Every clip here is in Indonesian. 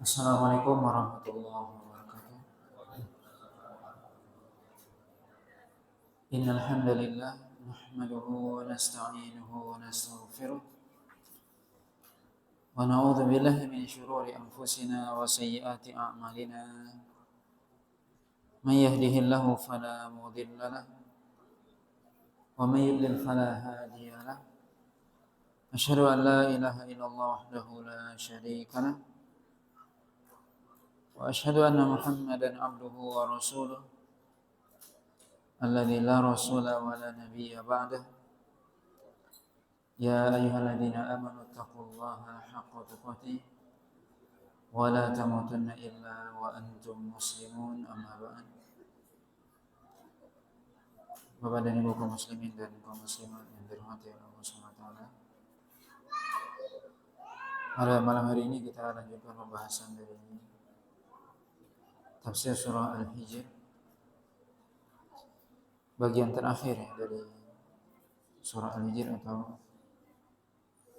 Assalamualaikum warahmatullahi wabarakatuh. Innal hamdalillah nahmaduhu wa nasta'inuhu wa nastaghfiruh wa na'udzu billahi min shururi anfusina wa sayyiati a'malina. May yahdihillahu fala mudilla lahu wa may yudlil fala hadiya lahu. Asyhadu an la ilaha illallah wahdahu la syarika lahu wa asyhadu anna Muhammadan abduhu wa rasuluh alladzi la rasula wa la nabiyya ba'dah. Ya ayyuhalladzina amanu taqullaha haqqa tuqatih wa la tamutunna illa wa antum muslimun, amma ba'd. Bapak dan Ibu kaum muslimin dan kaum muslimat yang dirahmati oleh Allah Subhanahu wa taala. Pada malam hari ini kita lanjutkan pembahasan dari tafsir surah Al-Hijr, bagian terakhir dari surah Al-Hijr atau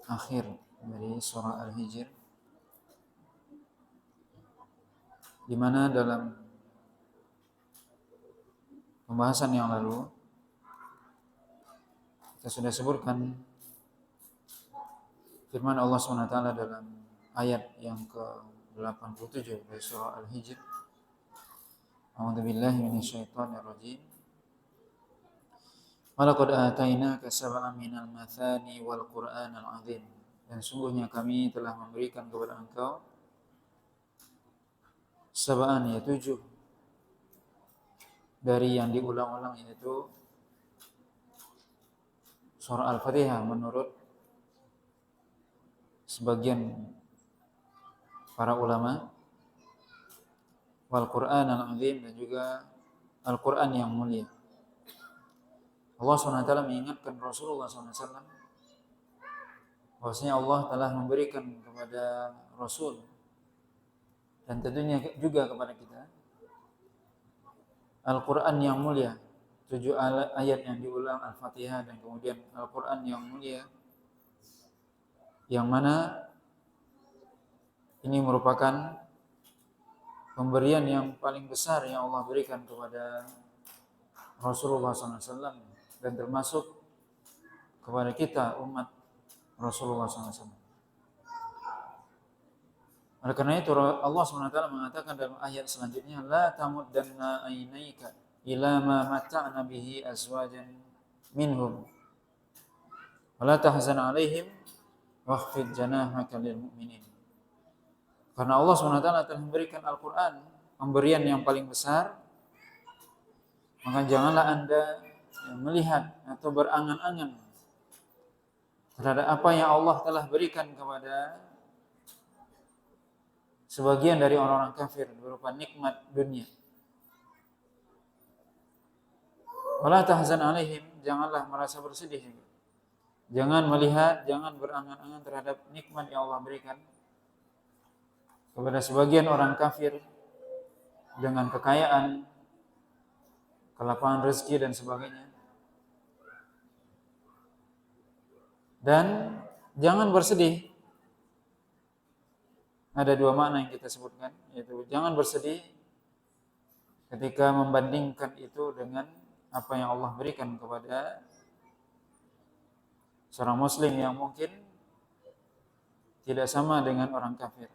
akhir dari surah Al-Hijr, di mana dalam pembahasan yang lalu kita sudah sebutkan firman Allah SWT dalam ayat yang ke-87 dari surah Al-Hijr. A'udzubillahi minasyaitonir rajim. Walaqad atainaka sab'an minal mathani wal Qur'anal 'azim. Dan sungguhnya kami telah memberikan kepada engkau sab'an, ya 7 dari yang diulang-ulang, yaitu surah Al-Fatihah menurut sebagian para ulama, wal Qur'anal 'azim, dan juga Al-Qur'an yang mulia. Allah SWT mengingatkan Rasulullah SAW bahwasanya Allah telah memberikan kepada Rasul dan tentunya juga kepada kita Al-Quran yang mulia, 7 ayat yang diulang Al-Fatihah dan kemudian Al-Quran yang mulia, yang mana ini merupakan pemberian yang paling besar yang Allah berikan kepada Rasulullah SAW dan termasuk kepada kita umat Rasulullah SAW. Oleh karena itu Allah SWT mengatakan dalam ayat selanjutnya, la tamuddanna ainaika ila ma mata'na bihi azwajan minhum wa la tahzan 'alaihim wakhfid janahaka lil mu'minin. Karena Allah SWT telah memberikan Al-Quran, pemberian yang paling besar, maka janganlah Anda melihat atau berangan-angan terhadap apa yang Allah telah berikan kepada sebagian dari orang-orang kafir berupa nikmat dunia. Wala tahzan 'alaihim, janganlah merasa bersedih. Jangan melihat, jangan berangan-angan terhadap nikmat yang Allah berikan kepada sebagian orang kafir dengan kekayaan, kelapangan rezeki dan sebagainya. Dan jangan bersedih. Ada 2 makna yang kita sebutkan, yaitu jangan bersedih ketika membandingkan itu dengan apa yang Allah berikan kepada seorang muslim yang mungkin tidak sama dengan orang kafir.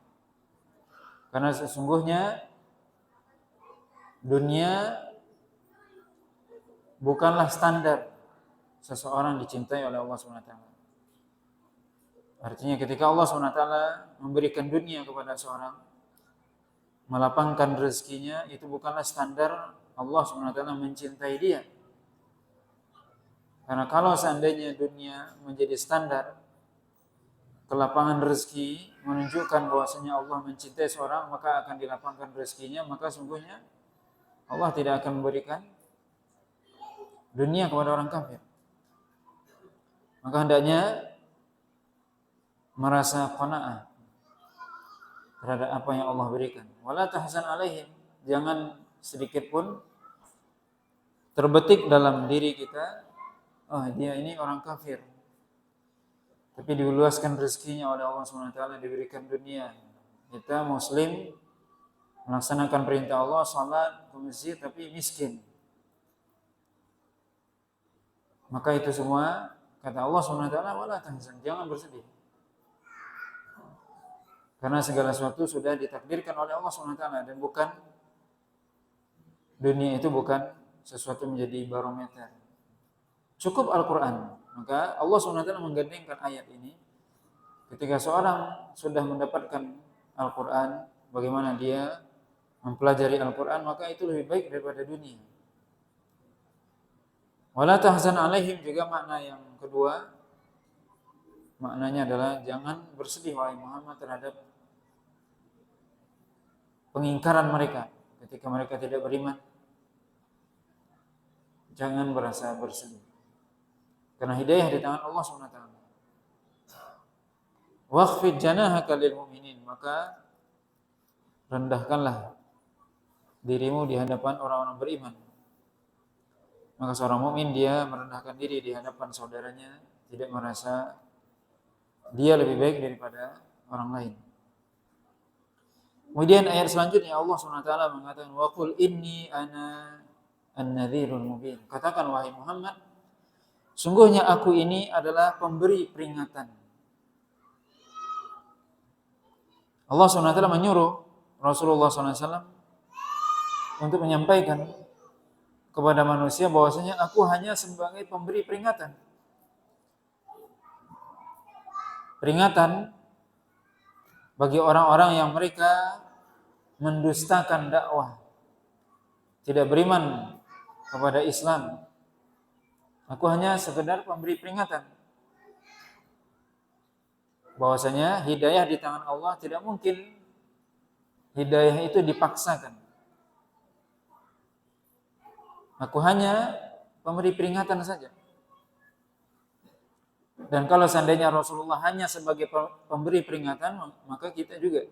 Karena sesungguhnya dunia bukanlah standar seseorang dicintai oleh Allah SWT. Artinya ketika Allah SWT memberikan dunia kepada seorang, melapangkan rezekinya, itu bukanlah standar Allah SWT mencintai dia. Karena kalau seandainya dunia menjadi standar kelapangan rezeki, menunjukkan bahwasanya Allah mencintai seorang, maka akan dilapangkan rezekinya, maka sungguhnya Allah tidak akan memberikan dunia kepada orang kafir. Maka hendaknya merasa qanaah terhadap apa yang Allah berikan. Wala tahzan 'alaihim, jangan sedikit pun terbetik dalam diri kita, oh dia ini orang kafir, tapi diluaskan rezekinya oleh Allah SWT, diberikan dunia. Kita muslim melaksanakan perintah Allah, salat ke masjid, tapi miskin. Maka itu semua kata Allah SWT, wala tahzan, jangan bersedih. Karena segala sesuatu sudah ditakdirkan oleh Allah SWT, dan bukan dunia itu bukan sesuatu menjadi barometer. Cukup Al-Quran. Maka Allah SWT menggandengkan ayat ini. Ketika seorang sudah mendapatkan Al-Quran, bagaimana dia mempelajari Al-Quran, maka itu lebih baik daripada dunia. Wala tahzan alaihim juga makna yang kedua. Maknanya adalah jangan bersedih wahai Muhammad terhadap pengingkaran mereka ketika mereka tidak beriman. Jangan berasa bersedih. Karena hidayah di tangan Allah SWT. Waqfid janahaka lil mu'minin, maka rendahkanlah dirimu di hadapan orang-orang beriman. Maka seorang mukmin dia merendahkan diri di hadapan saudaranya, tidak merasa dia lebih baik daripada orang lain. Kemudian ayat selanjutnya Allah SWT mengatakan wa qul inni ana an-nadhirul mubin. Katakan wahai Muhammad, sungguhnya aku ini adalah pemberi peringatan. Allah SWT menyuruh Rasulullah SAW untuk menyampaikan kepada manusia bahwasanya aku hanya sebagai pemberi peringatan. Peringatan bagi orang-orang yang mereka mendustakan dakwah, tidak beriman kepada Islam. Aku hanya sekedar pemberi peringatan bahwasanya hidayah di tangan Allah, tidak mungkin hidayah itu dipaksakan. Aku hanya pemberi peringatan saja. Dan kalau seandainya Rasulullah hanya sebagai pemberi peringatan, maka kita juga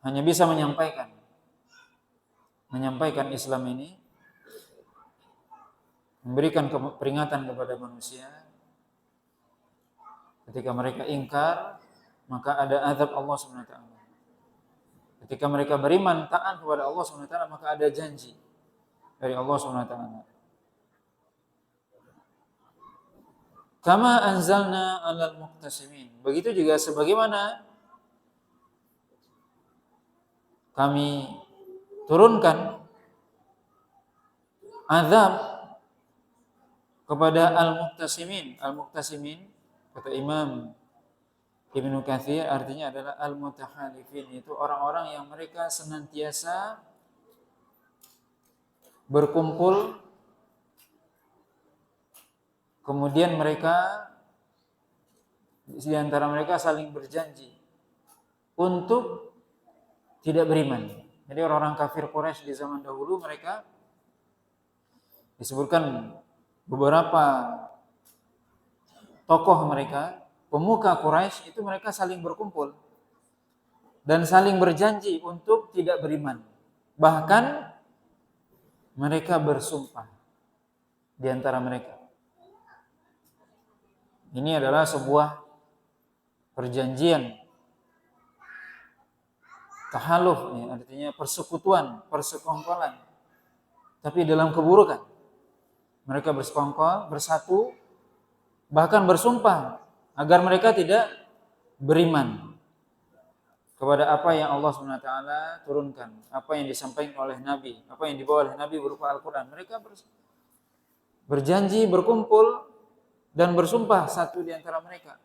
hanya bisa menyampaikan Islam ini, memberikan peringatan kepada manusia. Ketika mereka ingkar, maka ada azab Allah SWT. Ketika mereka beriman taat kepada Allah SWT, maka ada janji dari Allah SWT. Kama anzalna 'alal muqtasimin. Begitu juga sebagaimana kami turunkan azab kepada al-muqtasimin. Al-muqtasimin kata Imam Ibnu Katsir artinya adalah al-mutahalifin, itu orang-orang yang mereka senantiasa berkumpul, kemudian mereka di antara mereka saling berjanji untuk tidak beriman. Jadi orang-orang kafir Quraisy di zaman dahulu, mereka disebutkan beberapa tokoh mereka, pemuka Quraisy itu mereka saling berkumpul dan saling berjanji untuk tidak beriman. Bahkan mereka bersumpah di antara mereka. Ini adalah sebuah perjanjian tahaluf, artinya persekutuan, persekongkolan, tapi dalam keburukan. Mereka bersekongkol, bersatu, bahkan bersumpah agar mereka tidak beriman kepada apa yang Allah SWT turunkan, apa yang disampaikan oleh Nabi, apa yang dibawa oleh Nabi berupa Al-Quran. Mereka berjanji, berkumpul, dan bersumpah satu di antara mereka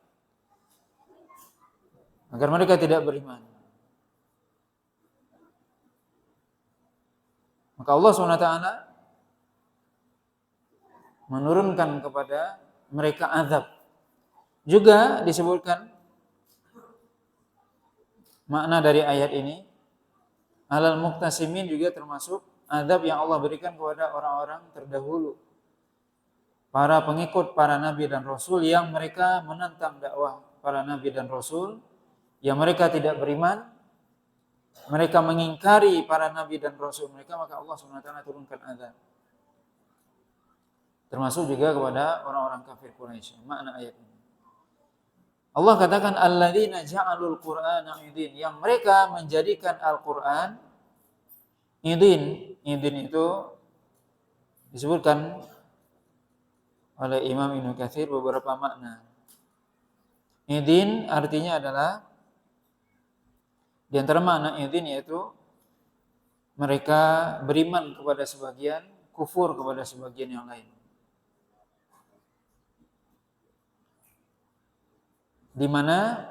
agar mereka tidak beriman. Maka Allah SWT menurunkan kepada mereka azab. Juga disebutkan makna dari ayat ini, alal muqtasimin juga termasuk azab yang Allah berikan kepada orang-orang terdahulu, para pengikut para nabi dan rasul yang mereka menentang dakwah para nabi dan rasul, yang mereka tidak beriman, mereka mengingkari para nabi dan rasul mereka, maka Allah SWT turunkan azab. Termasuk juga kepada orang-orang kafir Quraisy. Makna ayat ini. Allah katakan alladzina ja'alul Qur'ana idin, yang mereka menjadikan Al-Qur'an idin. Idin itu disebutkan oleh Imam Ibnu Katsir beberapa makna. Idin artinya adalah, di antara makna idin yaitu mereka beriman kepada sebagian, kufur kepada sebagian yang lain. Di mana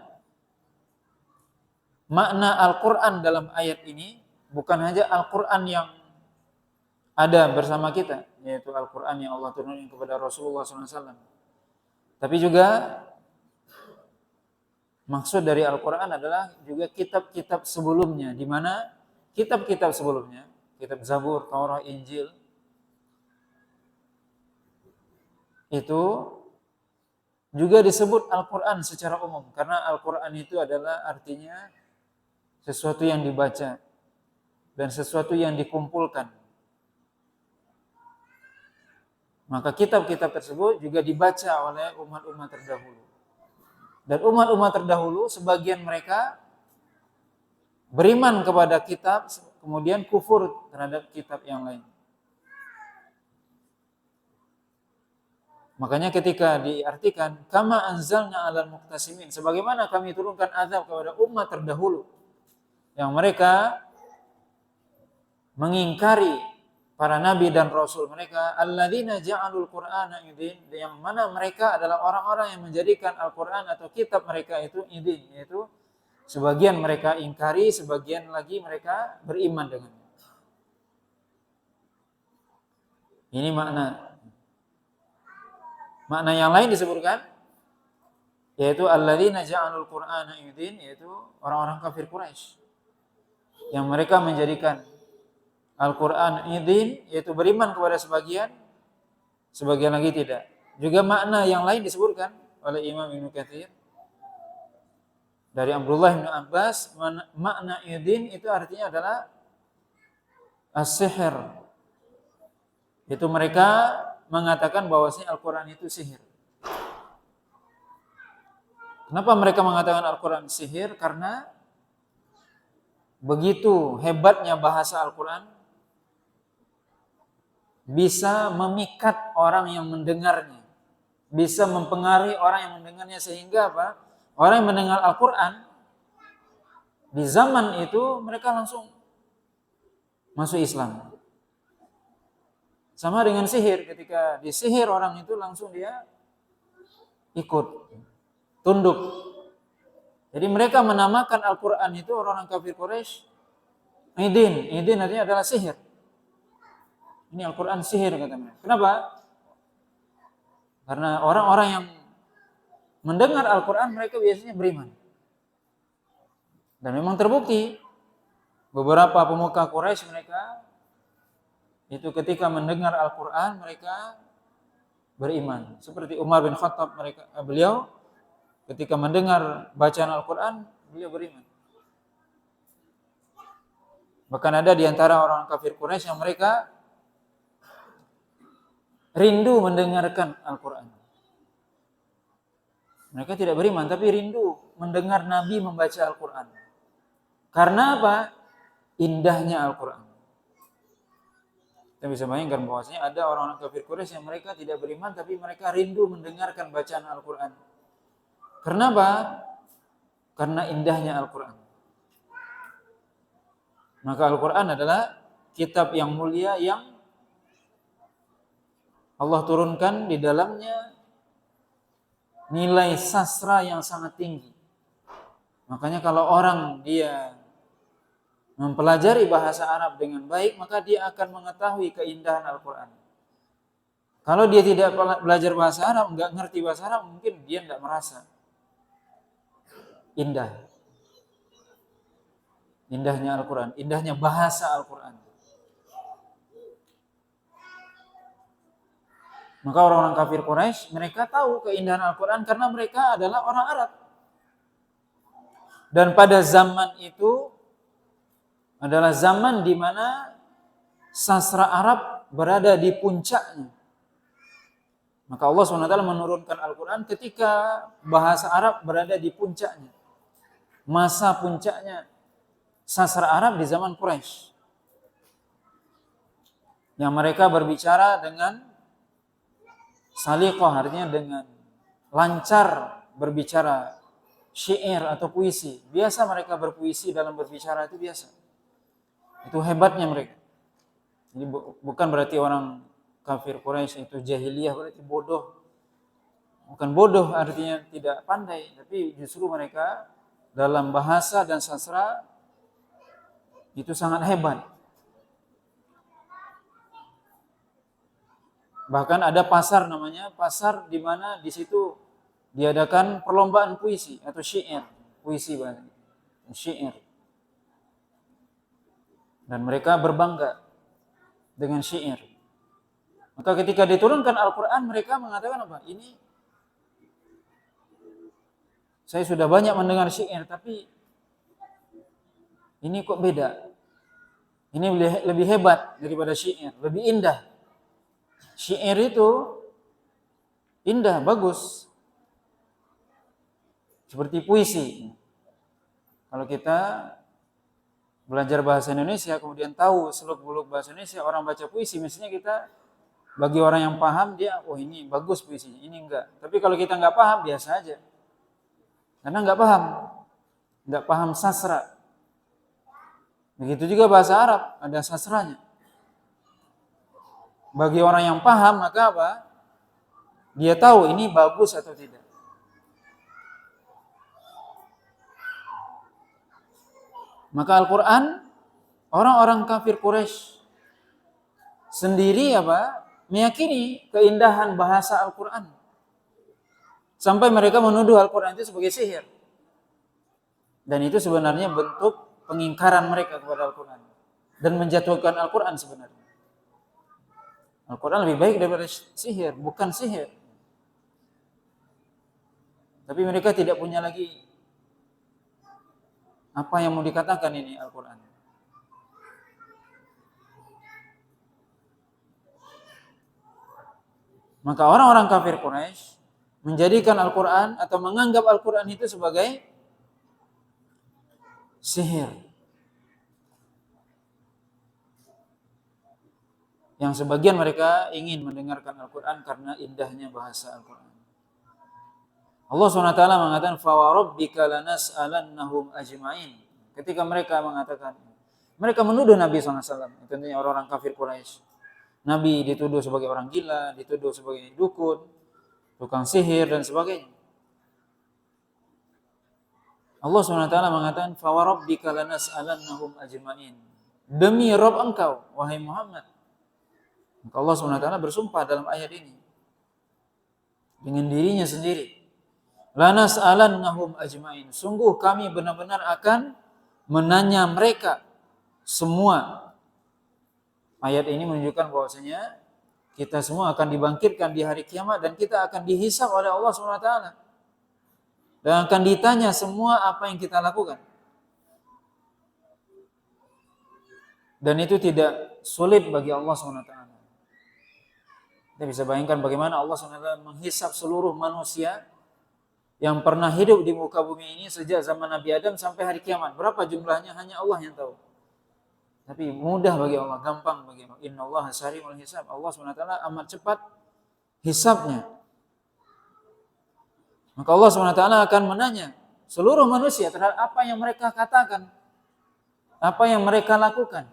makna Al-Quran dalam ayat ini bukan hanya Al-Quran yang ada bersama kita, yaitu Al-Quran yang Allah turunkan kepada Rasulullah SAW. Tapi juga maksud dari Al-Quran adalah juga kitab-kitab sebelumnya, di mana kitab-kitab sebelumnya, kitab Zabur, Taurat, Injil, itu juga disebut Al-Quran secara umum. Karena Al-Quran itu adalah artinya sesuatu yang dibaca dan sesuatu yang dikumpulkan. Maka kitab-kitab tersebut juga dibaca oleh umat-umat terdahulu. Dan umat-umat terdahulu, sebagian mereka beriman kepada kitab, kemudian kufur terhadap kitab yang lain. Makanya ketika diartikan kama anzalna 'alal muqtasimin, sebagaimana kami turunkan azab kepada umat terdahulu yang mereka mengingkari para nabi dan rasul mereka, alladzina ja'alul Qur'ana idin, yang mana mereka adalah orang-orang yang menjadikan Al-Qur'an atau kitab mereka itu idin, yaitu sebagian mereka ingkari, sebagian lagi mereka beriman dengannya. Ini makna yang lain disebutkan, yaitu alladzina ja'alul Qur'ana idin, yaitu orang-orang kafir Quraisy yang mereka menjadikan Al-Quran idin, yaitu beriman kepada sebagian lagi tidak. Juga makna yang lain disebutkan oleh Imam Ibnu Katsir dari Abdullah bin Abbas, makna idin itu artinya adalah as-sihir. Itu mereka mengatakan bahwasanya Al-Quran itu sihir. Kenapa mereka mengatakan Al-Quran sihir? Karena begitu hebatnya bahasa Al-Quran, bisa memikat orang yang mendengarnya, bisa mempengaruhi orang yang mendengarnya, sehingga apa? Orang yang mendengar Al-Quran di zaman itu mereka langsung masuk Islam. Sama dengan sihir, ketika disihir orang itu langsung dia ikut, tunduk. Jadi mereka menamakan Al-Quran itu, orang kafir Quraisy, idin. Idin artinya adalah sihir. Ini Al-Quran sihir, kata mereka. Kenapa? Karena orang-orang yang mendengar Al-Quran mereka biasanya beriman. Dan memang terbukti beberapa pemuka Quraisy mereka itu ketika mendengar Al-Quran mereka beriman. Seperti Umar bin Khattab, beliau ketika mendengar bacaan Al-Quran beliau beriman. Bahkan ada di antara orang kafir Quraisy yang mereka rindu mendengarkan Al-Quran. Mereka tidak beriman, tapi rindu mendengar Nabi membaca Al-Quran. Karena apa? Indahnya Al-Quran. Kita bisa bayangkan bahwasanya ada orang-orang kafir Quraisy yang mereka tidak beriman, tapi mereka rindu mendengarkan bacaan Al-Quran. Kenapa? Karena indahnya Al-Quran. Maka Al-Quran adalah kitab yang mulia yang Allah turunkan di dalamnya nilai sastra yang sangat tinggi. Makanya kalau orang dia mempelajari bahasa Arab dengan baik, maka dia akan mengetahui keindahan Al-Quran. Kalau dia tidak belajar bahasa Arab, nggak ngerti bahasa Arab, mungkin dia nggak merasa indah. Indahnya Al-Quran, indahnya bahasa Al-Quran. Maka orang-orang kafir Quraisy mereka tahu keindahan Al-Quran karena mereka adalah orang Arab. Dan pada zaman itu adalah zaman di mana sastra Arab berada di puncaknya. Maka Allah SWT menurunkan Al-Quran ketika bahasa Arab berada di puncaknya. Masa puncaknya sastra Arab di zaman Quraisy. Yang mereka berbicara dengan saliqah, artinya dengan lancar berbicara syair atau puisi. Biasa mereka berpuisi dalam berbicara itu biasa. Itu hebatnya mereka. Jadi bukan berarti orang kafir Quraisy itu jahiliyah, berarti bodoh. Bukan bodoh artinya tidak pandai, tapi justru mereka dalam bahasa dan sastra itu sangat hebat. Bahkan ada pasar namanya, pasar di mana di situ diadakan perlombaan puisi atau syair, puisi bahasa syair. Dan mereka berbangga dengan syair. Maka ketika diturunkan Al-Quran, mereka mengatakan apa? Ini saya sudah banyak mendengar syair, tapi ini kok beda. Ini lebih hebat daripada syair, lebih indah. Syair itu indah, bagus. Seperti puisi. Kalau kita belajar bahasa Indonesia, kemudian tahu seluk-beluk bahasa Indonesia, orang baca puisi, mestinya kita, bagi orang yang paham, dia, oh ini bagus puisinya, ini enggak. Tapi kalau kita enggak paham, biasa aja. Karena enggak paham sastra. Begitu juga bahasa Arab, ada sastranya. Bagi orang yang paham, maka apa? Dia tahu ini bagus atau tidak. Maka Al-Quran, orang-orang kafir Quraisy sendiri apa? Meyakini keindahan bahasa Al-Quran. Sampai mereka menuduh Al-Quran itu sebagai sihir. Dan itu sebenarnya bentuk pengingkaran mereka kepada Al-Quran. Dan menjatuhkan Al-Quran sebenarnya. Al-Quran lebih baik daripada sihir, bukan sihir. Tapi mereka tidak punya lagi apa yang mau dikatakan ini Al-Quran. Maka orang-orang kafir Quraisy menjadikan Al-Quran atau menganggap Al-Quran itu sebagai sihir. Yang sebagian mereka ingin mendengarkan Al-Quran karena indahnya bahasa Al-Quran. Allah SWT mengatakan, فَوَرَبِّكَ لَنَسْأَلَنَّهُمْ أَجْمَعِينَ. Ketika mereka mengatakan, mereka menuduh Nabi SAW, tentunya orang-orang kafir Quraisy. Nabi dituduh sebagai orang gila, dituduh sebagai dukun, tukang sihir, dan sebagainya. Allah SWT mengatakan, فَوَرَبِّكَ لَنَسْأَلَنَّهُمْ أَجْمَعِينَ. Demi Rabb engkau, wahai Muhammad. Maka Allah SWT bersumpah dalam ayat ini dengan dirinya sendiri. Lanas'alannahum ajma'in. Sungguh kami benar-benar akan menanya mereka semua. Ayat ini menunjukkan bahwasanya kita semua akan dibangkitkan di hari kiamat dan kita akan dihisab oleh Allah SWT. Dan akan ditanya semua apa yang kita lakukan. Dan itu tidak sulit bagi Allah SWT. Kita bisa bayangkan bagaimana Allah SWT menghisab seluruh manusia yang pernah hidup di muka bumi ini sejak zaman Nabi Adam sampai hari kiamat. Berapa jumlahnya hanya Allah yang tahu. Tapi mudah bagi Allah, gampang bagi Allah. Innallaha sari'ul hisab. Allah SWT amat cepat hisabnya. Maka Allah SWT akan menanya seluruh manusia terhadap apa yang mereka katakan, apa yang mereka lakukan.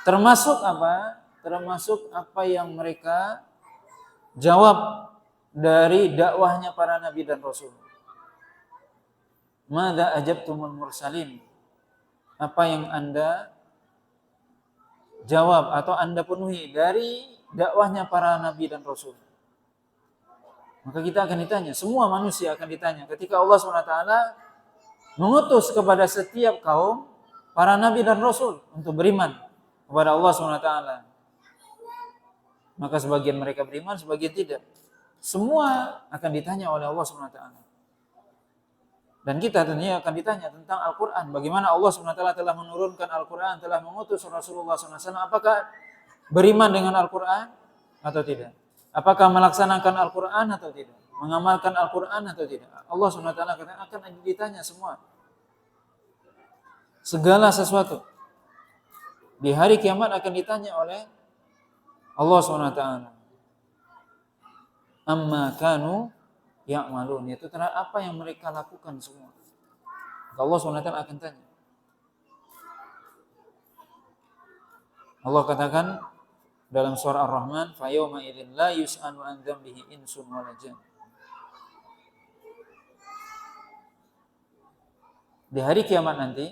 Termasuk apa? Termasuk apa yang mereka jawab dari dakwahnya para nabi dan rasul. Madza ajabtumul mursalin? Apa yang Anda jawab atau Anda penuhi dari dakwahnya para nabi dan rasul? Maka kita akan ditanya, semua manusia akan ditanya ketika Allah SWT mengutus kepada setiap kaum para nabi dan rasul untuk beriman kepada Allah SWT. Maka sebagian mereka beriman, sebagian tidak. Semua akan ditanya oleh Allah SWT. Dan kita tentunya akan ditanya tentang Al-Quran. Bagaimana Allah SWT telah menurunkan Al-Quran, telah mengutus Rasulullah SAW. Apakah beriman dengan Al-Quran atau tidak? Apakah melaksanakan Al-Quran atau tidak? Mengamalkan Al-Quran atau tidak? Allah SWT akan ditanya semua. Segala sesuatu. Di hari kiamat akan ditanya oleh Allah SWT. Amma kanu ya'malun. Itu terhadap apa yang mereka lakukan semua. Allah SWT akan tanya. Allah katakan dalam surah Ar-Rahman, fa yawma idzin la yus'alu an dzambihi insun wala jan. Di hari kiamat nanti,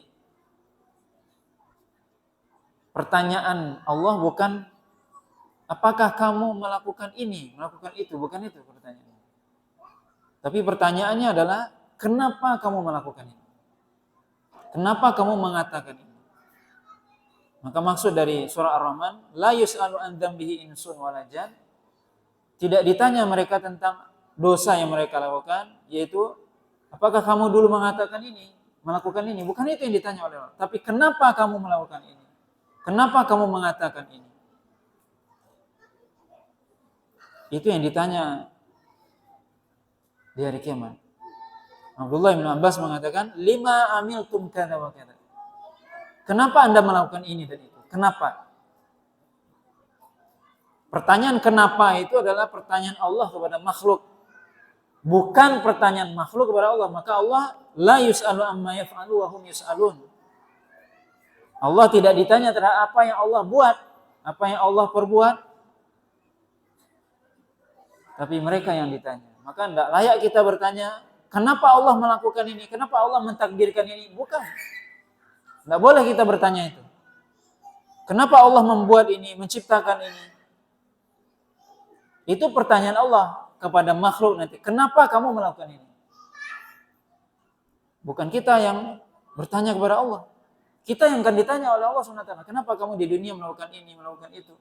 pertanyaan Allah bukan apakah kamu melakukan ini, melakukan itu, bukan itu pertanyaannya. Tapi pertanyaannya adalah kenapa kamu melakukan ini? Kenapa kamu mengatakan ini? Maka maksud dari surah Ar-Rahman, la yus'alu an dzambihi insun wala jan. Tidak ditanya mereka tentang dosa yang mereka lakukan, yaitu apakah kamu dulu mengatakan ini, melakukan ini? Bukan itu yang ditanya oleh Allah. Tapi kenapa kamu melakukan ini? Kenapa kamu mengatakan ini? Itu yang ditanya di hari kiamat. Abdullah bin Abbas mengatakan, lima amiltum kada wa kada. Kenapa Anda melakukan ini dan itu? Kenapa? Pertanyaan kenapa itu adalah pertanyaan Allah kepada makhluk. Bukan pertanyaan makhluk kepada Allah. Maka Allah la yus'alu amma yaf'alu wa hum yus'alun. Allah tidak ditanya terhadap apa yang Allah buat, apa yang Allah perbuat. Tapi mereka yang ditanya. Maka tidak layak kita bertanya, kenapa Allah melakukan ini? Kenapa Allah mentakdirkan ini? Bukan. Tidak boleh kita bertanya itu. Kenapa Allah membuat ini, menciptakan ini? Itu pertanyaan Allah kepada makhluk nanti. Kenapa kamu melakukan ini? Bukan kita yang bertanya kepada Allah. Kita yang akan ditanya oleh Allah SWT. Kenapa kamu di dunia melakukan ini, melakukan itu?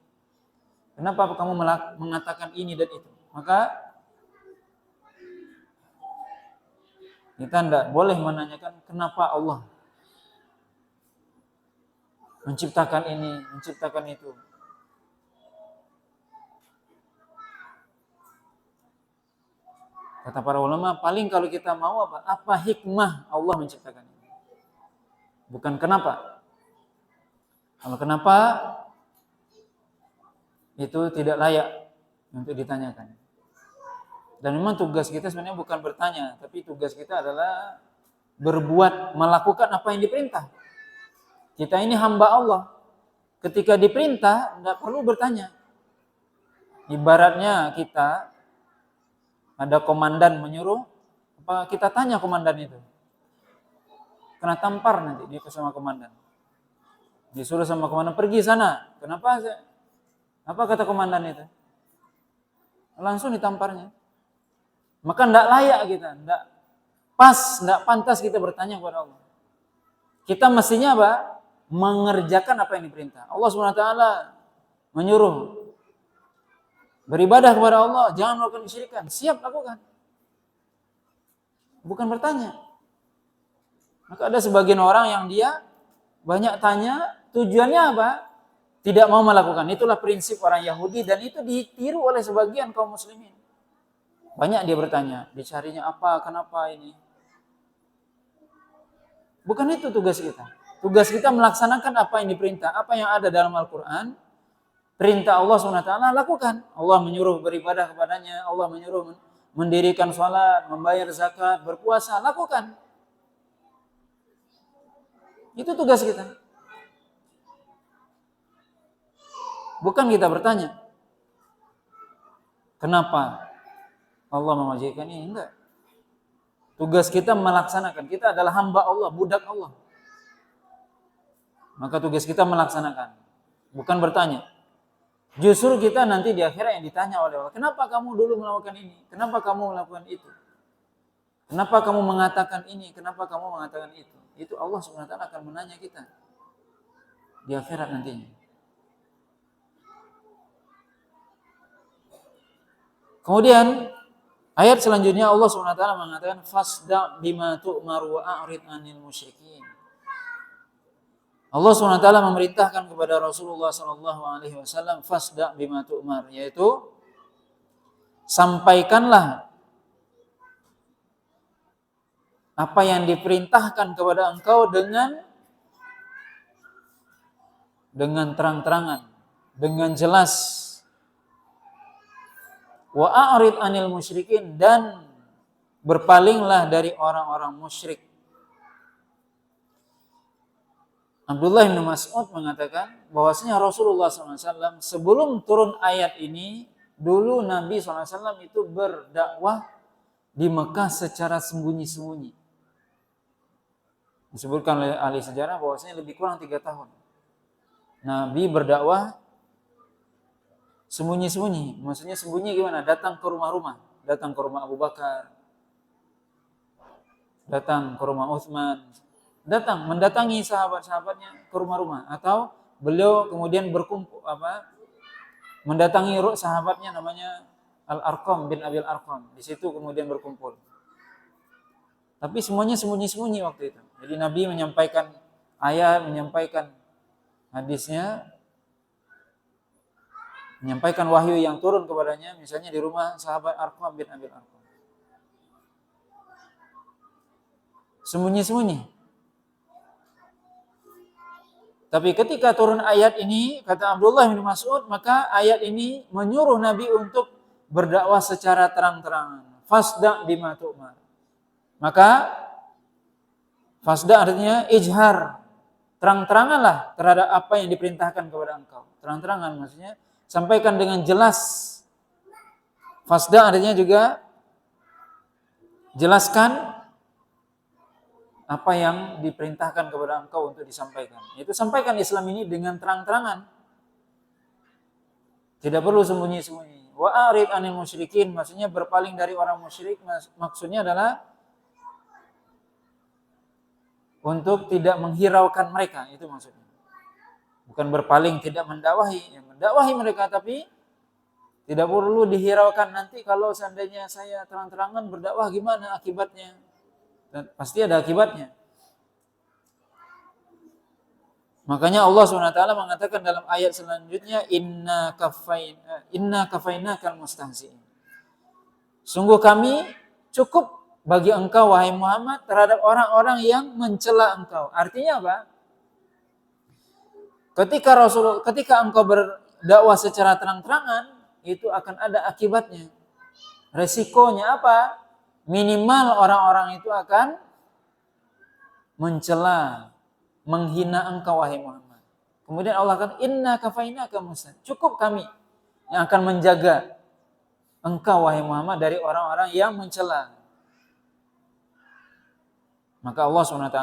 Kenapa kamu mengatakan ini dan itu? Maka kita tidak boleh menanyakan kenapa Allah menciptakan ini, menciptakan itu. Kata para ulama, paling kalau kita mau apa? Apa hikmah Allah menciptakan ini? Bukan kenapa. Kalau kenapa, itu tidak layak untuk ditanyakan. Dan memang tugas kita sebenarnya bukan bertanya, tapi tugas kita adalah berbuat, melakukan apa yang diperintah. Kita ini hamba Allah. Ketika diperintah, tidak perlu bertanya. Ibaratnya kita ada komandan menyuruh, apa kita tanya komandan itu? Kena tampar nanti dia sama komandan. Disuruh sama komandan, pergi sana. Kenapa? Apa kata komandan itu? Langsung ditamparnya. Maka tidak layak kita, tidak pas, tidak pantas kita bertanya kepada Allah. Kita mestinya apa? Mengerjakan apa yang diperintah. Allah SWT menyuruh beribadah kepada Allah, jangan melakukan kesyirikan. Siap lakukan. Bukan bertanya. Maka ada sebagian orang yang dia banyak tanya, tujuannya apa? Tidak mau melakukan. Itulah prinsip orang Yahudi dan itu ditiru oleh sebagian kaum muslimin. Banyak dia bertanya, dicarinya apa, kenapa ini? Bukan itu tugas kita. Tugas kita melaksanakan apa yang diperintah, apa yang ada dalam Al-Quran. Perintah Allah SWT lakukan. Allah menyuruh beribadah kepadanya, Allah menyuruh mendirikan sholat, membayar zakat, berpuasa, lakukan. Itu tugas kita. Bukan kita bertanya, kenapa Allah mewajibkan ini? Enggak. Tugas kita melaksanakan. Kita adalah hamba Allah, budak Allah. Maka tugas kita melaksanakan. Bukan bertanya. Justru kita nanti di akhirat yang ditanya oleh Allah. Kenapa kamu dulu melakukan ini? Kenapa kamu melakukan itu? Kenapa kamu mengatakan ini? Kenapa kamu mengatakan itu? Itu Allah SWT akan menanya kita. Di akhirat nantinya. Kemudian ayat selanjutnya Allah SWT mengatakan fasda bima tu'mar wa a'rid 'anil musyrikin. Allah SWT memerintahkan kepada Rasulullah SAW fasda bima tu'mar, yaitu sampaikanlah apa yang diperintahkan kepada engkau dengan terang-terangan, dengan jelas. Wa a'rid 'anil musyrikin, dan berpalinglah dari orang-orang musyrik. Abdullah bin Mas'ud mengatakan bahwasanya Rasulullah SAW sebelum turun ayat ini, dulu Nabi SAW itu berdakwah di Mekah secara sembunyi-sembunyi. Disebutkan oleh ahli sejarah bahwasanya lebih kurang 3 tahun. Nabi berdakwah sembunyi-sembunyi. Maksudnya sembunyi gimana? Datang ke rumah-rumah. Datang ke rumah Abu Bakar. Datang ke rumah Utsman. Datang mendatangi sahabat-sahabatnya ke rumah-rumah, atau beliau kemudian berkumpul mendatangi sahabatnya namanya Al-Arqam bin Abil Arqam. Di situ kemudian berkumpul. Tapi semuanya sembunyi-sembunyi waktu itu. Jadi Nabi menyampaikan ayat, menyampaikan hadisnya, menyampaikan wahyu yang turun kepadanya, misalnya di rumah sahabat Arqam bin Abil Arqam. Sembunyi-sembunyi. Tapi ketika turun ayat ini, kata Abdullah bin Mas'ud, maka ayat ini menyuruh Nabi untuk berdakwah secara terang-terangan. Fasda' bima tu'mar. Maka fasda' artinya ijhar. Terang-teranganlah terhadap apa yang diperintahkan kepada engkau. Terang-terangan maksudnya sampaikan dengan jelas. Fasda' artinya juga jelaskan apa yang diperintahkan kepada engkau untuk disampaikan. Itu sampaikan Islam ini dengan terang-terangan. Tidak perlu sembunyi-sembunyi. Wa a'rid 'anil musyrikin, maksudnya berpaling dari orang musyrik, maksudnya adalah untuk tidak menghiraukan mereka, itu maksudnya. Bukan berpaling, tidak mendakwahi, mendakwahi mereka, tapi tidak perlu dihiraukan. Nanti kalau seandainya saya terang-terangan berdakwah gimana akibatnya? Dan pasti ada akibatnya. Makanya Allah SWT mengatakan dalam ayat selanjutnya, Inna kafainakal mustahzi'in. Sungguh kami cukup bagi engkau wahai Muhammad terhadap orang-orang yang mencela engkau. Artinya apa? Ketika engkau berdakwah secara terang-terangan, itu akan ada akibatnya. Resikonya apa? Minimal orang-orang itu akan mencela, menghina engkau wahai Muhammad. Kemudian Allah kata, Inna kafainaka mustahzi'in. Cukup kami yang akan menjaga engkau wahai Muhammad dari orang-orang yang mencela. Maka Allah SWT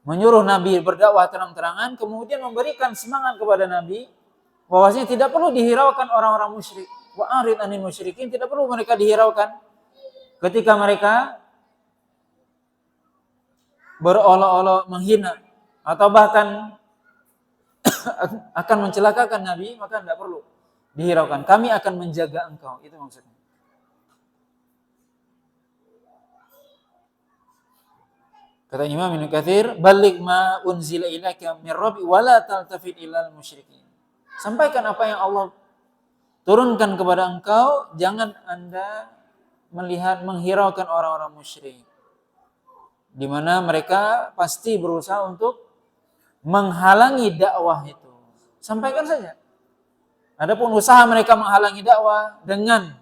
menyuruh Nabi berdakwah terang-terangan, kemudian memberikan semangat kepada Nabi bahwasanya tidak perlu dihiraukan orang-orang musyrik. Wa a'rid 'anil musyrikin, tidak perlu mereka dihiraukan. Ketika mereka berolok-olok menghina atau bahkan akan mencelakakan Nabi, maka tidak perlu dihiraukan. Kami akan menjaga engkau, itu maksudnya. Kata Imam Ibnu Katsir, "Balligh ma unzila ilaika min rabbi wa la taltafit ilal musyrikin." Sampaikan apa yang Allah turunkan kepada engkau, jangan Anda melihat menghiraukan orang-orang musyrik, di mana mereka pasti berusaha untuk menghalangi dakwah itu. Sampaikan saja. Adapun usaha mereka menghalangi dakwah dengan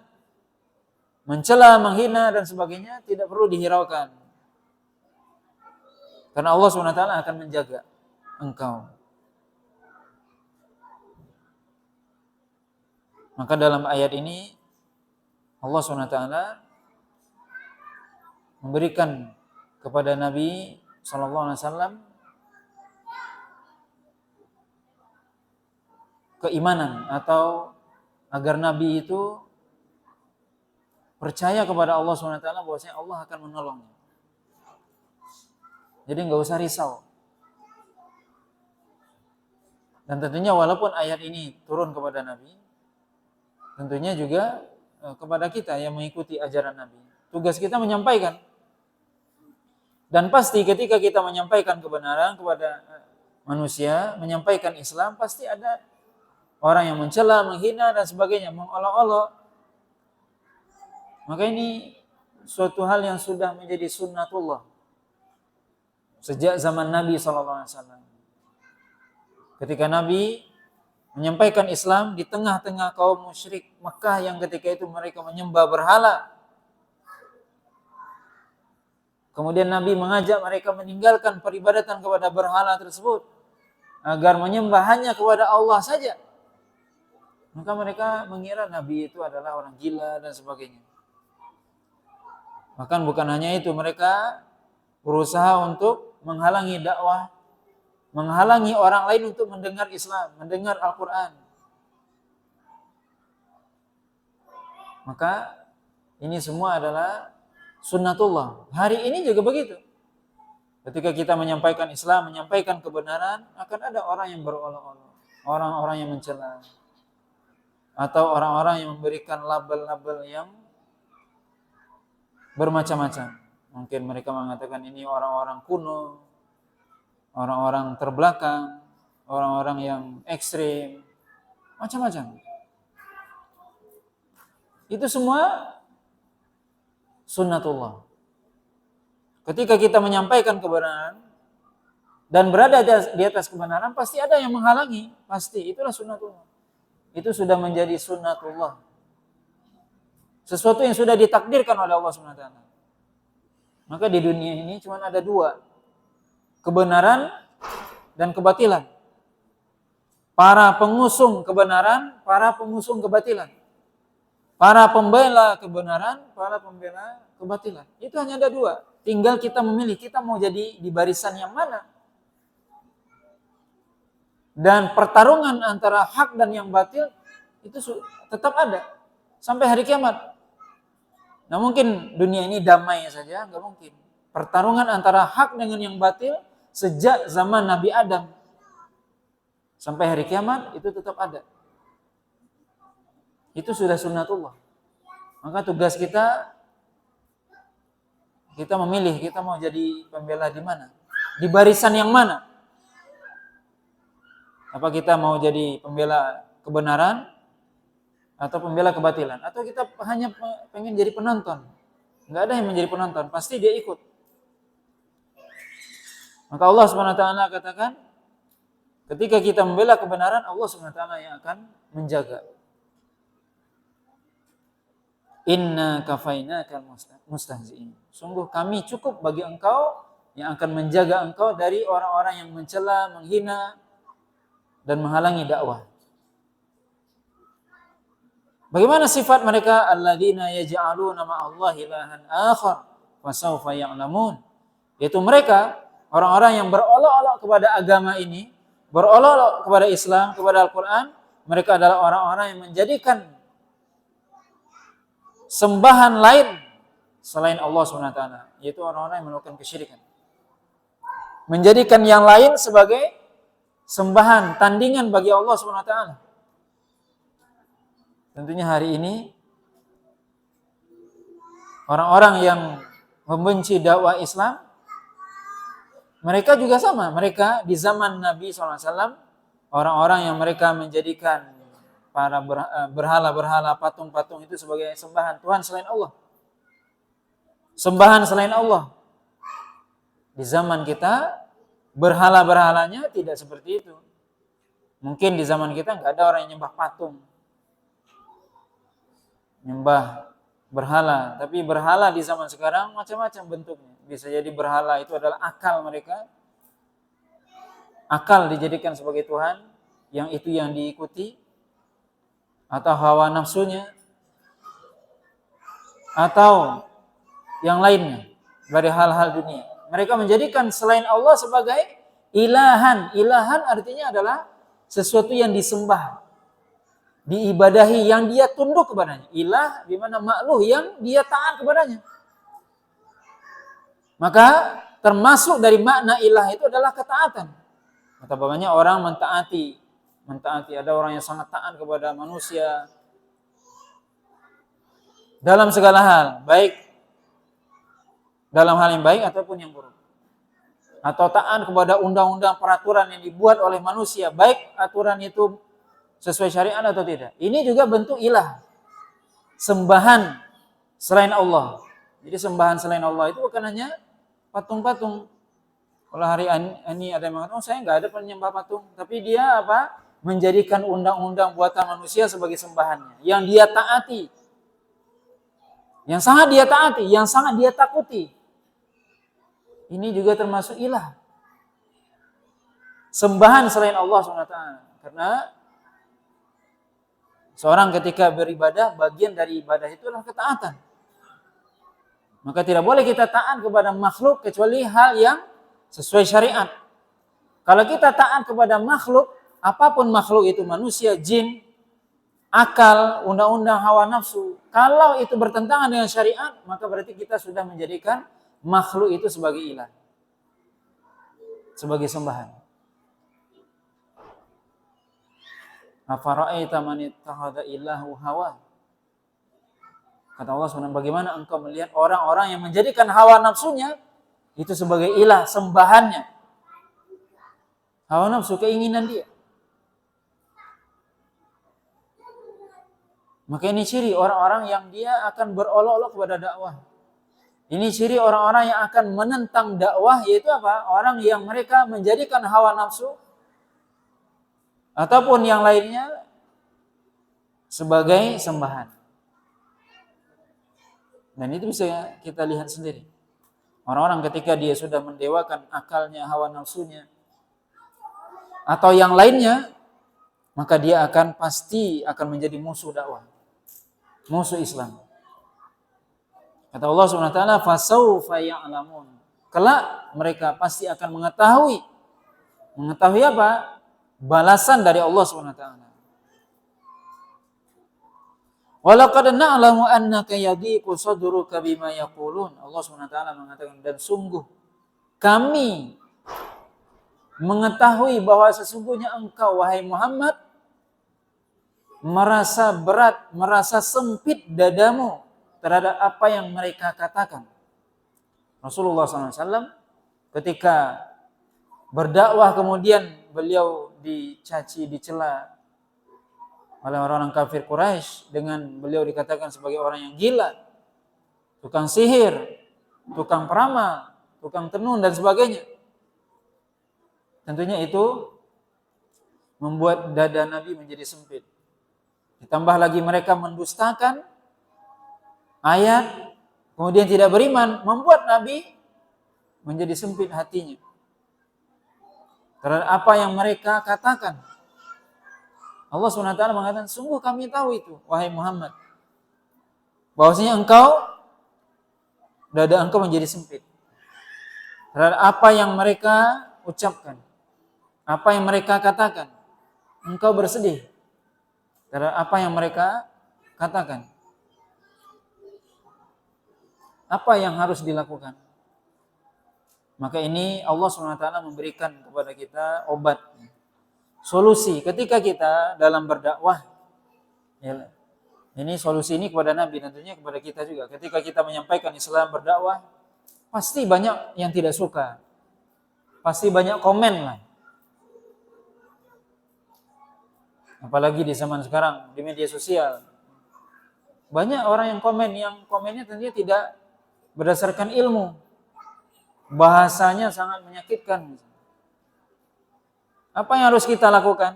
mencela, menghina dan sebagainya tidak perlu dihiraukan. Karena Allah SWT akan menjaga engkau. Maka dalam ayat ini Allah SWT memberikan kepada Nabi SAW keimanan, atau agar Nabi itu percaya kepada Allah SWT bahwasanya Allah akan menolongnya. Jadi nggak usah risau. Dan tentunya walaupun ayat ini turun kepada Nabi, tentunya juga kepada kita yang mengikuti ajaran Nabi. Tugas kita menyampaikan. Dan pasti ketika kita menyampaikan kebenaran kepada manusia, menyampaikan Islam, pasti ada orang yang mencela, menghina dan sebagainya, mengolok-olok. Maka ini suatu hal yang sudah menjadi sunnatullah sejak zaman Nabi SAW. Ketika Nabi menyampaikan Islam di tengah-tengah kaum musyrik Mekah yang ketika itu mereka menyembah berhala. Kemudian Nabi mengajak mereka meninggalkan peribadatan kepada berhala tersebut agar menyembah hanya kepada Allah saja. Maka mereka mengira Nabi itu adalah orang gila dan sebagainya. Bahkan bukan hanya itu, mereka berusaha untuk menghalangi dakwah, menghalangi orang lain untuk mendengar Islam, mendengar Al-Quran. Maka ini semua adalah sunnatullah. Hari ini juga begitu. Ketika kita menyampaikan Islam, menyampaikan kebenaran, akan ada orang yang berolok-olok, orang-orang yang mencela, atau orang-orang yang memberikan label-label yang bermacam-macam. Mungkin mereka mengatakan ini orang-orang kuno, orang-orang terbelakang, orang-orang yang ekstrim, macam-macam. Itu semua sunnatullah. Ketika kita menyampaikan kebenaran dan berada di atas kebenaran, pasti ada yang menghalangi. Pasti, itulah sunnatullah. Itu sudah menjadi sunnatullah. Sesuatu yang sudah ditakdirkan oleh Allah SWT. Maka di dunia ini cuma ada dua. Kebenaran dan kebatilan. Para pengusung kebenaran, para pengusung kebatilan. Para pembela kebenaran, para pembela kebatilan. Itu hanya ada dua. Tinggal kita memilih, kita mau jadi di barisan yang mana. Dan pertarungan antara hak dan yang batil itu tetap ada sampai hari kiamat. Nah mungkin dunia ini damai saja, nggak mungkin. Pertarungan antara hak dengan yang batil sejak zaman Nabi Adam sampai hari kiamat itu tetap ada. Itu sudah sunnatullah. Maka tugas kita memilih, kita mau jadi pembela di mana? Di barisan yang mana? Apa kita mau jadi pembela kebenaran atau pembela kebatilan? Atau kita hanya pengen jadi penonton? Nggak ada yang menjadi penonton, pasti dia ikut. Maka Allah SWT katakan, ketika kita membela kebenaran, Allah SWT yang akan menjaga. Inna kafainakal mustahzi'in. Sungguh kami cukup bagi engkau yang akan menjaga engkau dari orang-orang yang mencela, menghina, dan menghalangi dakwah. Bagaimana sifat mereka? Alladzina yaj'aluna ma'allahi ilahan akhar fa sawfa ya'lamun. Yaitu mereka orang-orang yang berolok-olok kepada agama ini, berolok-olok kepada Islam, kepada Al-Qur'an. Mereka adalah orang-orang yang menjadikan sembahan lain selain Allah SWT, yaitu orang-orang yang melakukan kesyirikan. Menjadikan yang lain sebagai sembahan, tandingan bagi Allah SWT. Tentunya hari ini orang-orang yang membenci dakwah Islam, mereka juga sama. Mereka di zaman Nabi SAW, orang-orang yang mereka menjadikan para berhala-berhala, patung-patung itu sebagai sembahan Tuhan selain Allah. Sembahan selain Allah. Di zaman kita, berhala-berhalanya tidak seperti itu. Mungkin di zaman kita nggak ada orang yang nyembah patung, nyembah berhala. Tapi berhala di zaman sekarang macam-macam bentuknya. Bisa jadi berhala itu adalah akal mereka. Akal dijadikan sebagai Tuhan, yang itu yang diikuti, atau hawa nafsunya, atau yang lainnya dari hal-hal dunia. Mereka menjadikan selain Allah sebagai ilahan. Ilahan artinya adalah sesuatu yang disembah, diibadahi, yang dia tunduk kepadanya. Ilah di mana makhluk yang dia taat kepadanya. Maka termasuk dari makna ilah itu adalah ketaatan. Kata bapaknya orang mentaati. Ada orang yang sangat taat kepada manusia dalam segala hal, baik dalam hal yang baik ataupun yang buruk. Atau taat kepada undang-undang peraturan yang dibuat oleh manusia, baik aturan itu sesuai syariat atau tidak. Ini juga bentuk ilah. Sembahan selain Allah. Jadi sembahan selain Allah itu bukan hanya patung-patung. Kalau hari ini ada yang mengatakan, saya nggak ada penyembah patung, tapi dia apa? Menjadikan undang-undang buatan manusia sebagai sembahannya, yang dia taati, yang sangat dia taati, yang sangat dia takuti. Ini juga termasuk ilah. Sembahan selain Allah SWT. Karena seorang ketika beribadah, bagian dari ibadah itu adalah ketaatan. Maka tidak boleh kita taat kepada makhluk kecuali hal yang sesuai syariat. Kalau kita taat kepada makhluk, apapun makhluk itu, manusia, jin, akal, undang-undang hawa nafsu, kalau itu bertentangan dengan syariat, maka berarti kita sudah menjadikan makhluk itu sebagai ilah, sebagai sembahan. Afara'aita man ittakhadha illahu hawa. Kata Allah SWT, bagaimana engkau melihat orang-orang yang menjadikan hawa nafsunya itu sebagai ilah, sembahannya. Hawa nafsu, keinginan dia. Maka ini ciri orang-orang yang dia akan berolok-olok kepada dakwah. Ini ciri orang-orang yang akan menentang dakwah, yaitu apa? Orang yang mereka menjadikan hawa nafsu ataupun yang lainnya sebagai sembahan. Dan itu bisa kita lihat sendiri. Orang-orang ketika dia sudah mendewakan akalnya, hawa nafsunya, atau yang lainnya, maka dia akan pasti akan menjadi musuh dakwah, musuh Islam. Kata Allah SWT, fasawfa ya'lamun. Kelak mereka pasti akan mengetahui. Mengetahui apa? Balasan dari Allah SWT. Walaqad na'lamu annaka yadhiqu sadruka bima yaqulun. Allah SWT mengatakan, dan sungguh kami mengetahui bahwa sesungguhnya engkau, wahai Muhammad, merasa berat, merasa sempit dadamu terhadap apa yang mereka katakan. Rasulullah SAW ketika berdakwah kemudian beliau dicaci, dicela oleh orang-orang kafir Quraisy dengan beliau dikatakan sebagai orang yang gila, tukang sihir, tukang peramal, tukang tenun dan sebagainya. Tentunya itu membuat dada Nabi menjadi sempit. Ditambah lagi mereka mendustakan ayat, kemudian tidak beriman, membuat Nabi menjadi sempit hatinya terhadap apa yang mereka katakan. Allah SWT mengatakan, sungguh kami tahu itu, wahai Muhammad, bahwasanya dada engkau menjadi sempit terhadap apa yang mereka ucapkan, apa yang mereka katakan. Engkau bersedih terhadap apa yang mereka katakan. Apa yang harus dilakukan? Maka ini Allah SWT memberikan kepada kita obat, solusi ketika kita dalam berdakwah. Ya, ini solusi ini kepada Nabi, tentunya kepada kita juga. Ketika kita menyampaikan Islam, berdakwah, pasti banyak yang tidak suka, pasti banyak komen lah. Apalagi di zaman sekarang di media sosial, banyak orang yang komennya tentunya tidak berdasarkan ilmu, bahasanya sangat menyakitkan. Apa yang harus kita lakukan?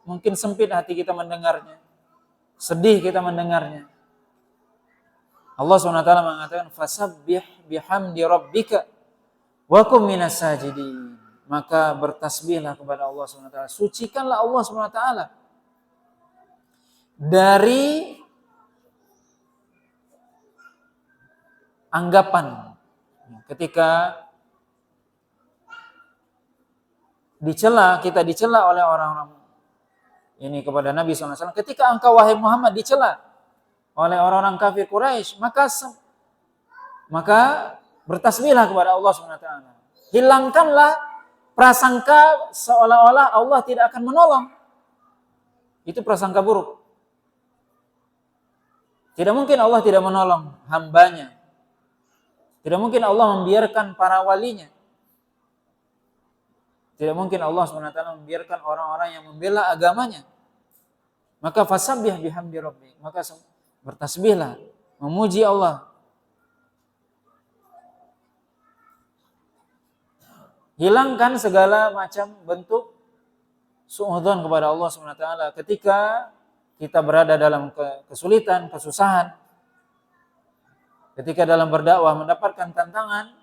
Mungkin sempit hati kita mendengarnya, sedih kita mendengarnya. Allah SWT mengatakan, fasabbih bihamdi rabbika wa kum minas sajidin. Maka bertasbihlah kepada Allah SWT, sucikanlah Allah SWT dari anggapan ketika kita dicela oleh orang-orang ini kepada Nabi SAW. Ketika engkau, wahai Muhammad, dicela oleh orang-orang kafir Quraisy, maka bertasbihlah kepada Allah SWT. Hilangkanlah prasangka seolah-olah Allah tidak akan menolong. Itu prasangka buruk. Tidak mungkin Allah tidak menolong hambanya. Tidak mungkin Allah membiarkan para walinya. Tidak mungkin Allah SWT membiarkan orang-orang yang membela agamanya. Maka fasabbih bihamdi rabbik. Maka bertasbihlah, memuji Allah hilangkan segala macam bentuk suudzon kepada Allah Subhanahu wa taala ketika kita berada dalam kesulitan, kesusahan. Ketika dalam berdakwah mendapatkan tantangan,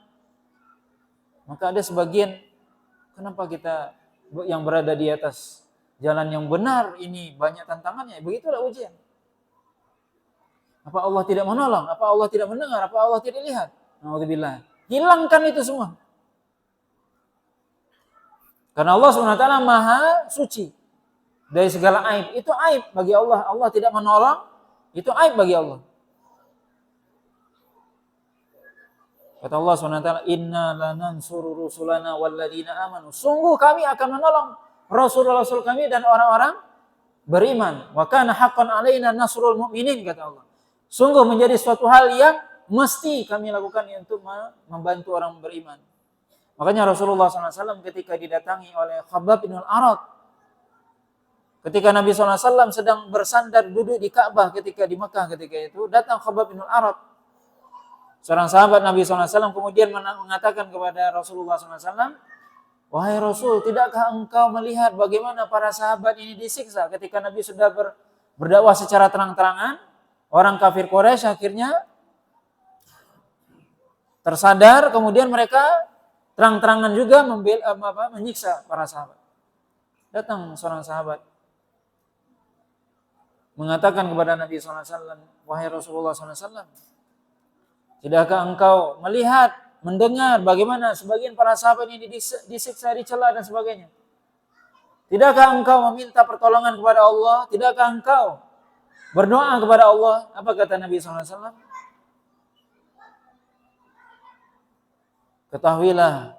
maka ada sebagian, kenapa kita yang berada di atas jalan yang benar ini banyak tantangannya? Begitulah ujian. Apa Allah tidak menolong? Apa Allah tidak mendengar? Apa Allah tidak lihat? Alhamdulillah. Hilangkan itu semua. Karena Allah SWT maha suci dari segala aib. Itu aib bagi Allah. Allah tidak menolong, itu aib bagi Allah. Kata Allah SWT, Inna lanansuru rusulana walladzina amanu. Sungguh kami akan menolong Rasul-Rasul kami dan orang-orang beriman. Wa kana haqqan alaina nasrul mu'minin, kata Allah. Sungguh menjadi suatu hal yang mesti kami lakukan untuk membantu orang beriman. Makanya Rasulullah SAW ketika didatangi oleh Khabbab bin al-Arat, ketika Nabi SAW sedang bersandar duduk di Ka'bah ketika di Mekah ketika itu, datang Khabbab bin al-Arat, seorang sahabat Nabi SAW, kemudian mengatakan kepada Rasulullah SAW, wahai Rasul, tidakkah engkau melihat bagaimana para sahabat ini disiksa ketika Nabi sudah berdakwah secara terang-terangan? Orang kafir Quraisy akhirnya tersadar, kemudian mereka terang-terangan juga menyiksa para sahabat. Datang seorang sahabat mengatakan kepada Nabi SAW, wahai Rasulullah SAW, tidakkah engkau melihat, mendengar bagaimana sebagian para sahabat ini disiksa, dicela dan sebagainya? Tidakkah engkau meminta pertolongan kepada Allah? Tidakkah engkau berdoa kepada Allah? Apa kata Nabi SAW? Ketahuilah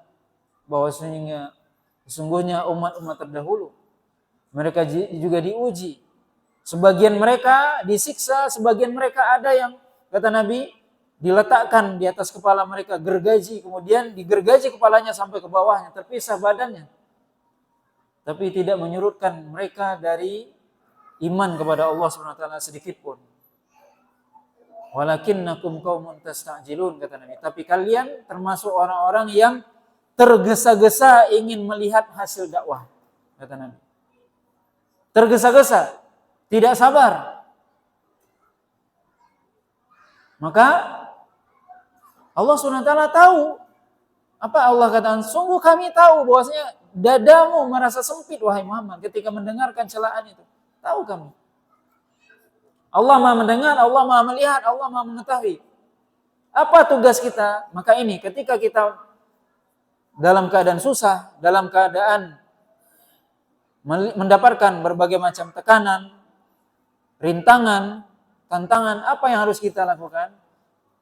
bahwa sesungguhnya umat-umat terdahulu mereka juga diuji. Sebagian mereka disiksa, sebagian mereka ada yang, kata Nabi, diletakkan di atas kepala mereka gergaji, kemudian digergaji kepalanya sampai ke bawahnya, terpisah badannya. Tapi tidak menyurutkan mereka dari iman kepada Allah SWT sedikit pun. Walakinnakum qaumun tasta'jilun, kata Nabi. Tapi kalian termasuk orang-orang yang tergesa-gesa ingin melihat hasil dakwah, kata Nabi. Tergesa-gesa, tidak sabar. Maka Allah SWT tahu. Apa Allah katakan? Sungguh kami tahu bahwasanya dadamu merasa sempit, wahai Muhammad, ketika mendengarkan celaan itu. Tahu kami. Allah Maha mendengar, Allah Maha melihat, Allah Maha mengetahui. Apa tugas kita? Maka ini, ketika kita dalam keadaan susah, dalam keadaan mendapatkan berbagai macam tekanan, rintangan, tantangan, apa yang harus kita lakukan?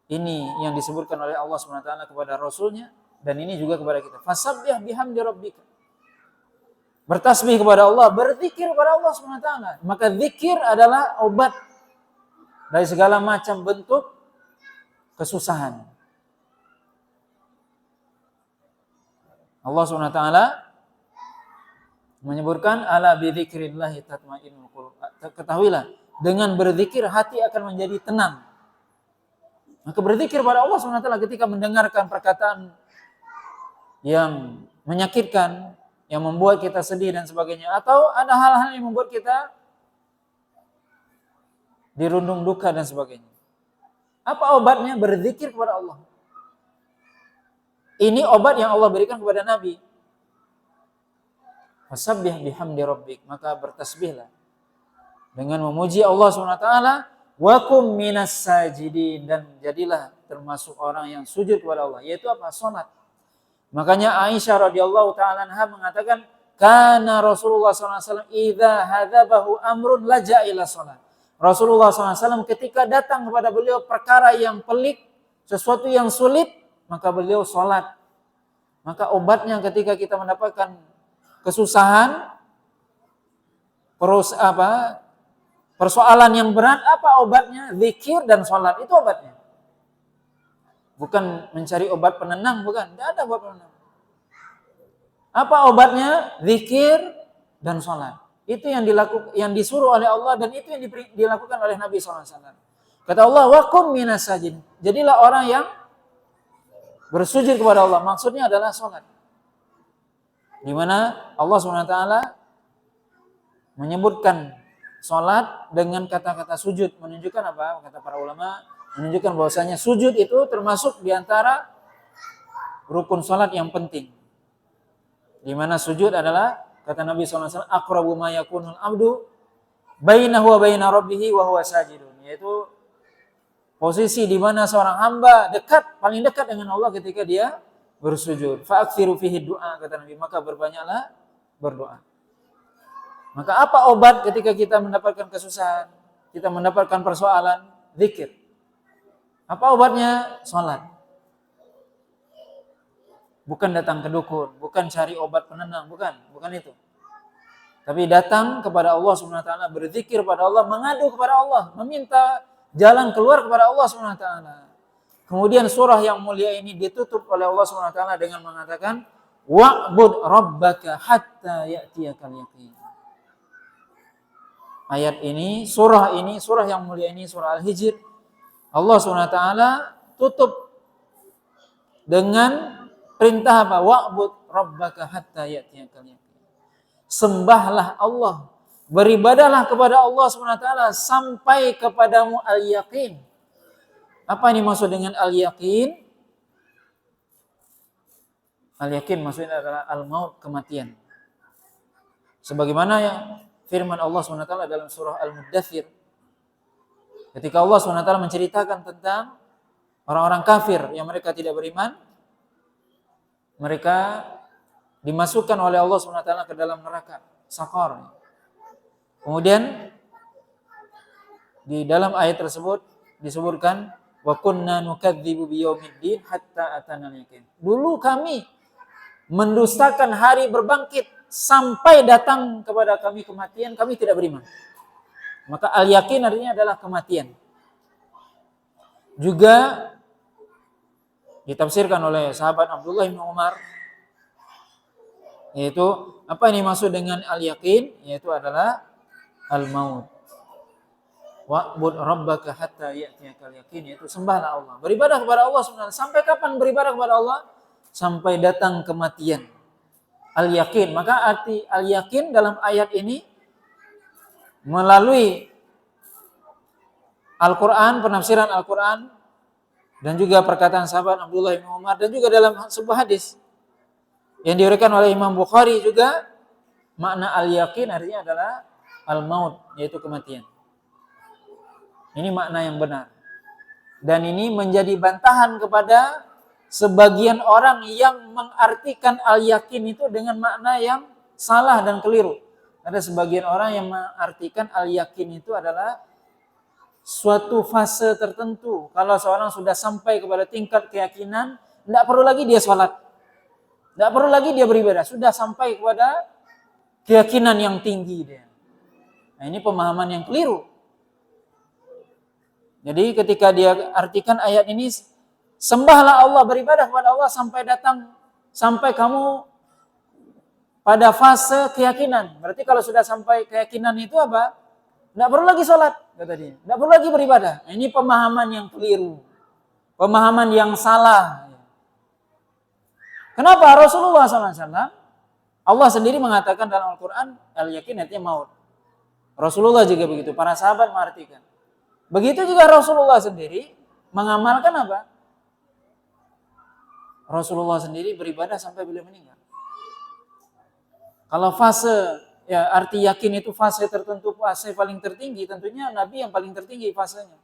Ini yang disebutkan oleh Allah SWT kepada Rasulnya, dan ini juga kepada kita. Fasabbih bihamdi rabbika. Bertasbih kepada Allah, berzikir kepada Allah SWT. Maka zikir adalah obat dari segala macam bentuk kesusahan. Allah SWT menyebutkan, ala bidzikrillahi tatmainnul qulub. Ketahuilah, dengan berzikir hati akan menjadi tenang. Maka berzikir pada Allah SWT ketika mendengarkan perkataan yang menyakitkan, yang membuat kita sedih dan sebagainya, atau ada hal-hal yang membuat kita dirundung duka dan sebagainya. Apa obatnya? Berzikir kepada Allah. Ini obat yang Allah berikan kepada Nabi. Fasabbih bihamdi rabbik, maka bertasbihlah dengan memuji Allah SWT. Wa kum minas sajidin, dan jadilah termasuk orang yang sujud kepada Allah, yaitu apa? Salat. Makanya Aisyah radhiyallahu taala anha mengatakan, kana Rasulullah SAW idza hadzabahu amrun laja ila salat. Rasulullah SAW ketika datang kepada beliau perkara yang pelik, sesuatu yang sulit, maka beliau salat. Maka obatnya ketika kita mendapatkan kesusahan, persoalan yang berat, apa obatnya? Zikir dan salat, itu obatnya. Bukan mencari obat penenang, bukan. Tidak ada obat penenang. Apa obatnya? Zikir dan salat. Itu yang disuruh oleh Allah, dan itu yang dilakukan oleh Nabi SAW. Kata Allah, wa kum minas sajidin. Jadilah orang yang bersujud kepada Allah. Maksudnya adalah salat. di mana Allah SWT menyebutkan sholat dengan kata-kata sujud, menunjukkan apa? Kata para ulama, menunjukkan bahwasanya sujud itu termasuk di antara rukun sholat yang penting. Di mana sujud adalah, kata Nabi SAW, aqrabu ma yakunul abdu bainahu wa baina rabbih wa huwa sajidun, yaitu posisi di mana seorang hamba paling dekat dengan Allah ketika dia bersujud. Fa'aksiru fihi du'a, kata Nabi, maka berbanyaklah berdoa. Maka apa obat ketika kita mendapatkan kesusahan, kita mendapatkan persoalan? Zikir. Apa obatnya? Salat. Bukan datang ke dukun, bukan cari obat penenang, bukan itu. Tapi datang kepada Allah Subhanahu wa taala, berzikir kepada Allah, mengadu kepada Allah, meminta jalan keluar kepada Allah Subhanahu wa taala. Kemudian surah yang mulia ini ditutup oleh Allah Subhanahu wa taala dengan mengatakan, wa'bud rabbaka hatta ya'tiyakal yaqin. Ayat ini, surah yang mulia ini, surah Al-Hijr, Allah SWT tutup dengan perintah apa? Wa'bud rabbaka hatta ya'tiyakal yaqin. Sembahlah Allah, beribadahlah kepada Allah SWT sampai kepadamu al-yaqin. Apa ini maksud dengan al-yaqin? Al-yaqin maksudnya adalah al-maut, kematian. Sebagaimana yang firman Allah SWT dalam surah Al-Muddathir, ketika Allah SWT menceritakan tentang orang-orang kafir yang mereka tidak beriman, mereka dimasukkan oleh Allah SWT ke dalam neraka Saqar. Kemudian di dalam ayat tersebut disebutkan, wa kunna nukadzibu biyaumiddin hatta atanal yaqin. Dulu kami mendustakan hari berbangkit sampai datang kepada kami kematian, kami tidak beriman. Maka al-yakin artinya adalah kematian. Juga ditafsirkan oleh sahabat Abdullah bin Umar, yaitu apa ini maksud dengan al-yakin? Yaitu adalah al-maut. Wa'bud rabbaka hatta ya'tiyakal yaqin, yaitu sembahlah Allah, beribadah kepada Allah sebenarnya. Sampai kapan beribadah kepada Allah? Sampai datang kematian. Al-yakin, maka arti al-yakin dalam ayat ini melalui Al-Quran, penafsiran Al-Quran, dan juga perkataan sahabat Abdullah bin Umar, dan juga dalam sebuah hadis yang diriwayatkan oleh Imam Bukhari juga, makna al-yakin artinya adalah al-maut, yaitu kematian. Ini makna yang benar. Dan ini menjadi bantahan kepada sebagian orang yang mengartikan al-yakin itu dengan makna yang salah dan keliru. Ada sebagian orang yang mengartikan al-yakin itu adalah suatu fase tertentu. Kalau seorang sudah sampai kepada tingkat keyakinan, tidak perlu lagi dia sholat, tidak perlu lagi dia beribadah, sudah sampai kepada keyakinan yang tinggi dia. Nah, ini pemahaman yang keliru. Jadi ketika dia artikan ayat ini, sembahlah Allah, beribadah kepada Allah sampai kamu pada fase keyakinan. Berarti kalau sudah sampai keyakinan itu apa? Tidak perlu lagi sholat, kata dia. Tidak perlu lagi beribadah. Nah, ini pemahaman yang keliru, pemahaman yang salah. Kenapa? Rasulullah SAW, Allah sendiri mengatakan dalam Al-Quran, al-yakin artinya maut. Rasulullah juga begitu, para sahabat mengartikan. Begitu juga Rasulullah sendiri mengamalkan apa? Rasulullah sendiri beribadah sampai beliau meninggal. Kalau fase, ya arti yakin itu fase tertentu, fase paling tertinggi, tentunya Nabi yang paling tertinggi fasenya.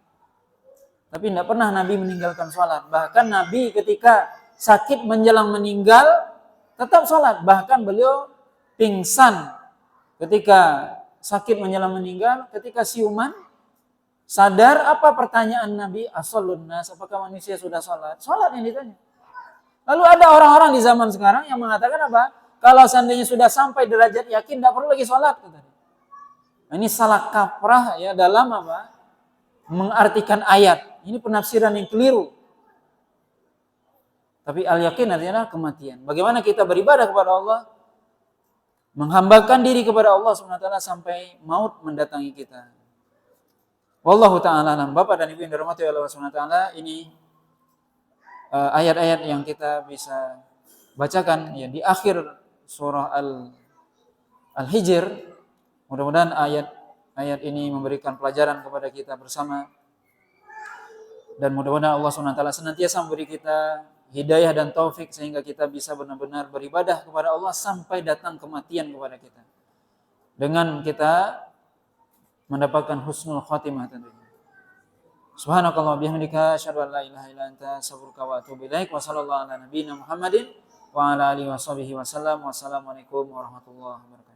Tapi tidak pernah Nabi meninggalkan sholat. Bahkan Nabi ketika sakit menjelang meninggal tetap sholat. Bahkan beliau pingsan ketika sakit menjelang meninggal, ketika siuman, sadar, apa pertanyaan Nabi? As-sallun nas, apakah manusia sudah sholat? Sholat yang ditanya. Lalu ada orang-orang di zaman sekarang yang mengatakan apa? Kalau seandainya sudah sampai derajat yakin, tidak perlu lagi sholat. Nah, ini salah kaprah ya dalam apa? Mengartikan ayat. Ini penafsiran yang keliru. Tapi al-yakin artinya kematian. Bagaimana kita beribadah kepada Allah? Menghambakan diri kepada Allah SWT sampai maut mendatangi kita. Wallahu ta'ala alam. Bapak dan Ibu yang dirahmati Allah SWT, ini ayat-ayat yang kita bisa bacakan ya di akhir surah Al-Hijr. Mudah-mudahan ayat ini memberikan pelajaran kepada kita bersama, dan mudah-mudahan Allah SWT senantiasa memberi kita hidayah dan taufik sehingga kita bisa benar-benar beribadah kepada Allah sampai datang kematian kepada kita, dengan kita mendapatkan husnul khotimah tentunya. Subhanakallah bihamdika asyhadu an la ilaha illa anta astaghfiruka wa atubu ilaik. Wa sallallahu ala nabiyyina Muhammadin wa ala alihi washabihi wasallam. Wassalamualaikum warahmatullahi wabarakatuh.